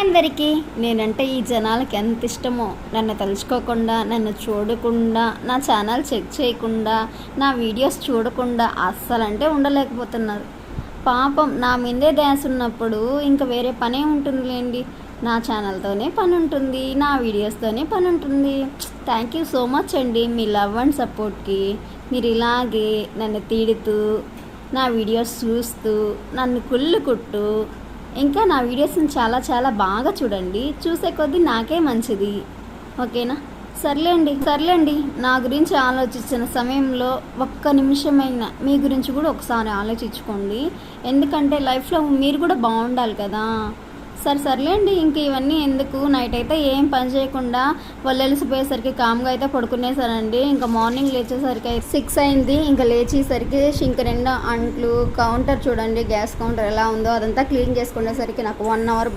అందరికీ నేనంటే ఈ జనాలకి ఎంత ఇష్టమో, నన్ను తలుచుకోకుండా, నన్ను చూడకుండా, నా ఛానల్ చెక్ చేయకుండా, నా వీడియోస్ చూడకుండా అస్సలంటే ఉండలేకపోతున్నారు. పాపం నా మీదే ధ్యాస ఉన్నప్పుడు ఇంకా వేరే పనే ఉంటుందిలేండి. నా ఛానల్తోనే పని ఉంటుంది, నా వీడియోస్తోనే పని ఉంటుంది. థ్యాంక్ యూ సో మచ్ అండి మీ లవ్ అండ్ సపోర్ట్కి. మీరు ఇలాగే నన్ను తిడుతూ, నా వీడియోస్ చూస్తూ, నన్ను కుళ్ళుకుంటూ, ఇంకా నా వీడియోస్ని చాలా చాలా బాగా చూడండి. చూసే కొద్దీ నాకే మంచిది, ఓకేనా? సర్లేండి నా గురించి ఆలోచించిన సమయంలో ఒక్క నిమిషమైనా మీ గురించి కూడా ఒకసారి ఆలోచించుకోండి. ఎందుకంటే లైఫ్లో మీరు కూడా బాగుండాలి కదా. సర్లేండి, ఇంక ఇవన్నీ ఎందుకు. నైట్ అయితే ఏం పని చేయకుండా వాళ్ళు వెళ్ళిపోయేసరికి కామ్గా అయితే పడుకునేసానండి. ఇంకా మార్నింగ్ లేచేసరికి 6 అయింది. ఇంకా లేచేసరికి ఇంక నిండా అంట్లు, కౌంటర్ చూడండి, గ్యాస్ కౌంటర్ ఎలా ఉందో అదంతా క్లీన్ చేసుకునేసరికి నాకు 1 అవర్